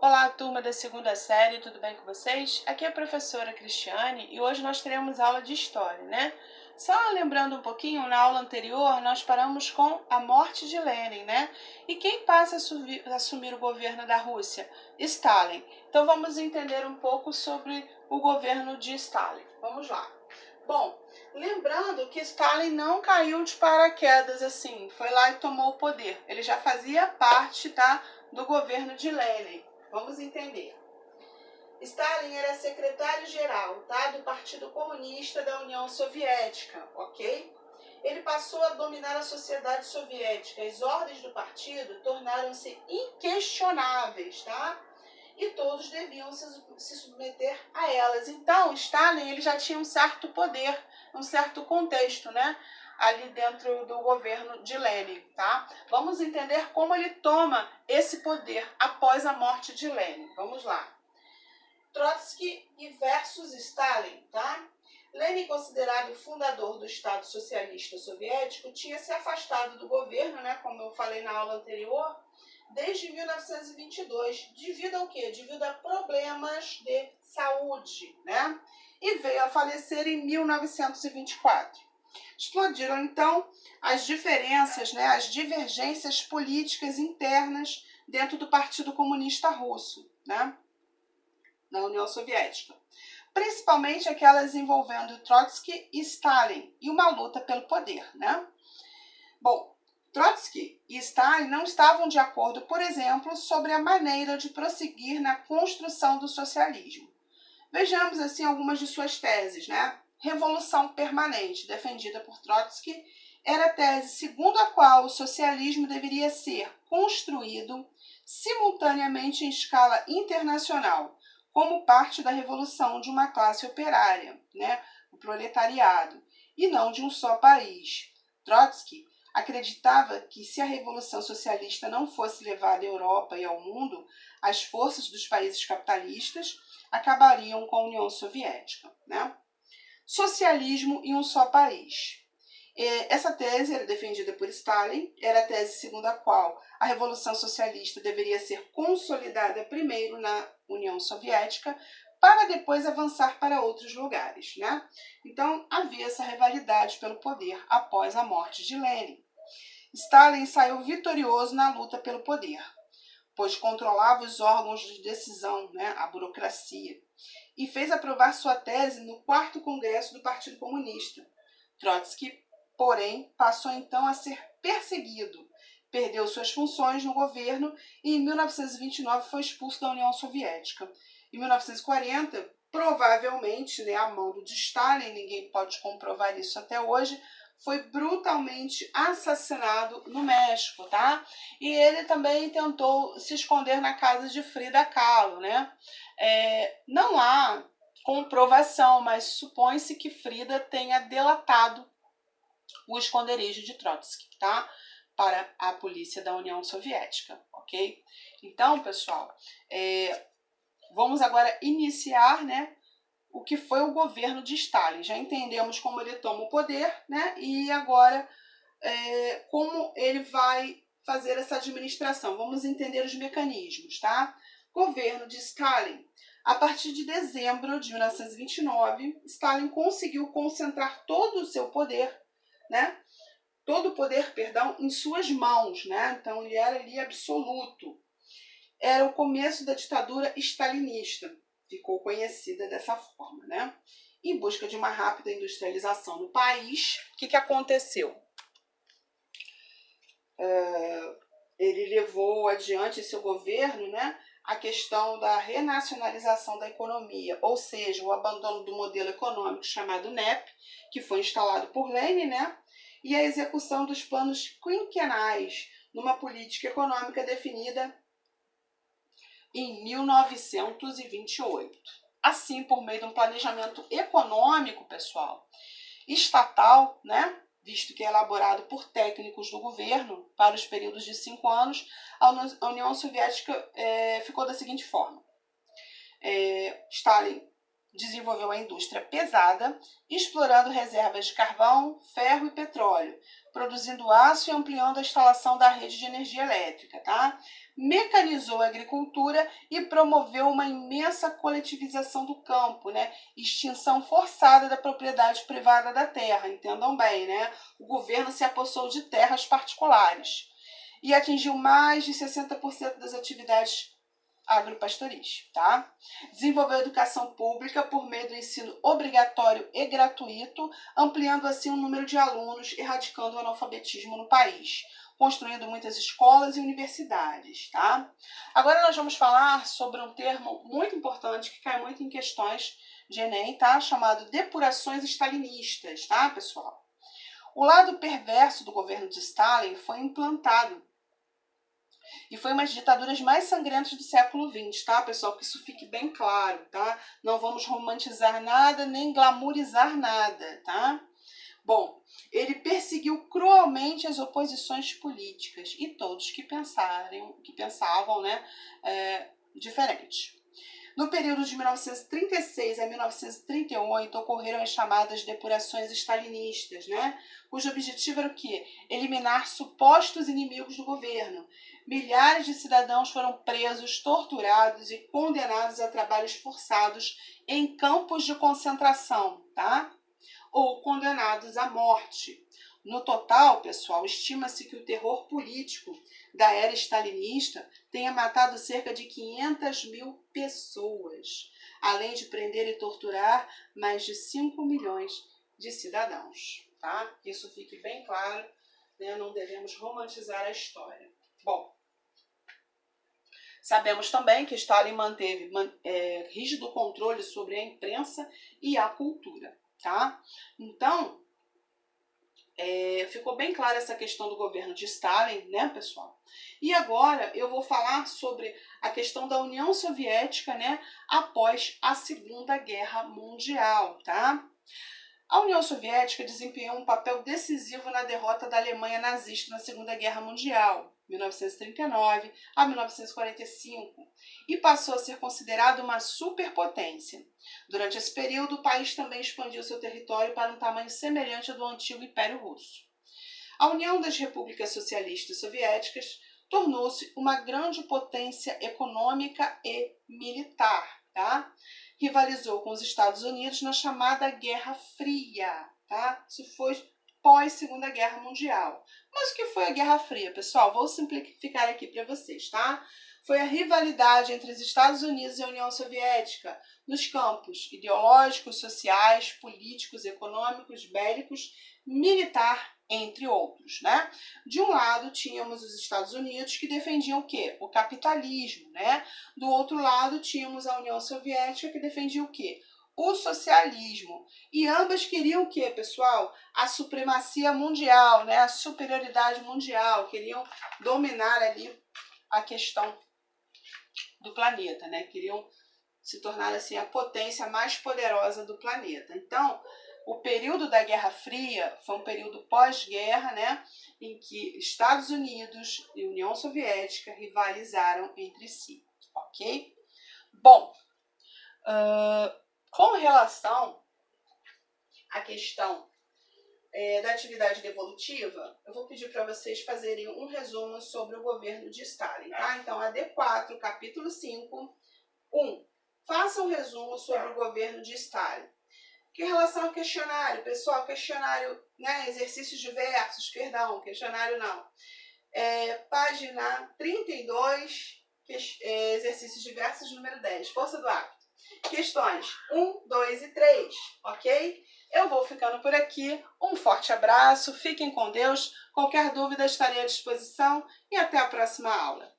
Olá, turma da segunda série, tudo bem com vocês? Aqui é a professora Cristiane e hoje nós teremos aula de História, né? Só lembrando um pouquinho, na aula anterior nós paramos com a morte de Lenin, né? E quem passa a assumir o governo da Rússia? Stalin. Então vamos entender um pouco sobre o governo de Stalin. Vamos lá. Bom, lembrando que Stalin não caiu de paraquedas assim, foi lá e tomou o poder. Ele já fazia parte, tá, do governo de Lenin. Vamos entender. Stalin era secretário-geral, tá, do Partido Comunista da União Soviética, ok? Ele passou a dominar a sociedade soviética. As ordens do partido tornaram-se inquestionáveis, tá? E todos deviam se submeter a elas. Então, Stalin ele já tinha um certo poder, um certo contexto, né? Ali dentro do governo de Lenin, tá? Vamos entender como ele toma esse poder após a morte de Lenin. Vamos lá. Trotsky versus Stalin, tá? Lenin, considerado fundador do Estado Socialista Soviético, tinha se afastado do governo, né, como eu falei na aula anterior, desde 1922, devido ao quê? Devido a problemas de saúde, né? E veio a falecer em 1924. Explodiram, então, as diferenças, né, as divergências políticas internas dentro do Partido Comunista Russo, né, na União Soviética. Principalmente aquelas envolvendo Trotsky e Stalin, e uma luta pelo poder, né? Bom, Trotsky e Stalin não estavam de acordo, por exemplo, sobre a maneira de prosseguir na construção do socialismo. Vejamos, assim, algumas de suas teses, né? Revolução permanente, defendida por Trotsky, era a tese segundo a qual o socialismo deveria ser construído simultaneamente em escala internacional, como parte da revolução de uma classe operária, né? O proletariado, e não de um só país. Trotsky acreditava que se a Revolução Socialista não fosse levada à Europa e ao mundo, as forças dos países capitalistas acabariam com a União Soviética, né? Socialismo em um só país. Essa tese era defendida por Stalin, era a tese segundo a qual a Revolução Socialista deveria ser consolidada primeiro na União Soviética, para depois avançar para outros lugares, né? Então, havia essa rivalidade pelo poder após a morte de Lenin. Stalin saiu vitorioso na luta pelo poder, pois controlava os órgãos de decisão, né, a burocracia, e fez aprovar sua tese no 4º Congresso do Partido Comunista. Trotsky, porém, passou então a ser perseguido, perdeu suas funções no governo e em 1929 foi expulso da União Soviética. Em 1940, provavelmente, né, a mando de Stalin, ninguém pode comprovar isso até hoje, foi brutalmente assassinado no México, tá? E ele também tentou se esconder na casa de Frida Kahlo, né? Não há comprovação, mas supõe-se que Frida tenha delatado o esconderijo de Trotsky, tá? Para a polícia da União Soviética, ok? Então, pessoal, vamos agora iniciar, né, o que foi o governo de Stalin. Já entendemos como ele toma o poder, né? E agora como ele vai fazer essa administração. Vamos entender os mecanismos, tá? Governo de Stalin. A partir de dezembro de 1929, Stalin conseguiu concentrar todo o seu poder, né? Todo o poder, perdão, em suas mãos, né? Então ele era ali absoluto. Era o começo da ditadura stalinista. Ficou conhecida dessa forma, né? Em busca de uma rápida industrialização no país, o que aconteceu? Ele levou adiante seu governo, né, a questão da renacionalização da economia, ou seja, o abandono do modelo econômico chamado NEP, que foi instalado por Lenin, né, e a execução dos planos quinquenais numa política econômica definida em 1928. Assim, por meio de um planejamento econômico, pessoal, estatal, né, visto que é elaborado por técnicos do governo para os períodos de 5 anos, a União Soviética ficou da seguinte forma. Stalin desenvolveu a indústria pesada, explorando reservas de carvão, ferro e petróleo, produzindo aço e ampliando a instalação da rede de energia elétrica, tá? Mecanizou a agricultura e promoveu uma imensa coletivização do campo, né? Extinção forçada da propriedade privada da terra, entendam bem, né? O governo se apossou de terras particulares e atingiu mais de 60% das atividades agropastoris, tá? Desenvolveu a educação pública por meio do ensino obrigatório e gratuito, ampliando assim o número de alunos, erradicando o analfabetismo no país, construindo muitas escolas e universidades, tá? Agora nós vamos falar sobre um termo muito importante que cai muito em questões de Enem, tá? Chamado depurações stalinistas, tá, pessoal? O lado perverso do governo de Stalin foi implantado e foi uma das ditaduras mais sangrentas do século XX, tá, pessoal? Que isso fique bem claro, tá? Não vamos romantizar nada, nem glamourizar nada, tá? Bom, ele perseguiu cruelmente as oposições políticas e todos que pensavam, né, diferente. No período de 1936 a 1938 ocorreram as chamadas depurações stalinistas, né? Cujo objetivo era o quê? Eliminar supostos inimigos do governo. Milhares de cidadãos foram presos, torturados e condenados a trabalhos forçados em campos de concentração, tá? Ou condenados à morte. No total, pessoal, estima-se que o terror político da era stalinista tenha matado cerca de 500 mil pessoas, além de prender e torturar mais de 5 milhões de cidadãos, tá? Isso fique bem claro, né? Não devemos romantizar a história. Bom, sabemos também que Stalin manteve rígido controle sobre a imprensa e a cultura, tá? Então, ficou bem clara essa questão do governo de Stalin, né, pessoal? E agora eu vou falar sobre a questão da União Soviética, né, após a Segunda Guerra Mundial, tá? A União Soviética desempenhou um papel decisivo na derrota da Alemanha nazista na Segunda Guerra Mundial, 1939 a 1945, e passou a ser considerada uma superpotência. Durante esse período, o país também expandiu seu território para um tamanho semelhante ao do antigo Império Russo. A União das Repúblicas Socialistas Soviéticas tornou-se uma grande potência econômica e militar, tá? Rivalizou com os Estados Unidos na chamada Guerra Fria, tá? Isso foi pós-Segunda Guerra Mundial. Mas o que foi a Guerra Fria, pessoal? Vou simplificar aqui para vocês, tá? Foi a rivalidade entre os Estados Unidos e a União Soviética nos campos ideológicos, sociais, políticos, econômicos, bélicos, militar, entre outros, né? De um lado, tínhamos os Estados Unidos, que defendiam o quê? O capitalismo, né? Do outro lado, tínhamos a União Soviética, que defendia o quê? O socialismo. E ambas queriam o quê, pessoal? A supremacia mundial, né? A superioridade mundial. Queriam dominar ali a questão do planeta, né? Queriam se tornar assim a potência mais poderosa do planeta. Então, o período da Guerra Fria foi um período pós-guerra, né, em que Estados Unidos e União Soviética rivalizaram entre si, ok? Bom, com relação à questão da atividade devolutiva, eu vou pedir para vocês fazerem um resumo sobre o governo de Stalin, tá? Então, AD4, capítulo 5, 1. Faça um resumo sobre o governo de Stalin. Que em relação ao questionário, pessoal, questionário, né, exercícios diversos, perdão, questionário não. Página 32, exercícios diversos, número 10, força do hábito. Questões 1, 2 e 3, ok? Eu vou ficando por aqui, um forte abraço, fiquem com Deus, qualquer dúvida estarei à disposição e até a próxima aula.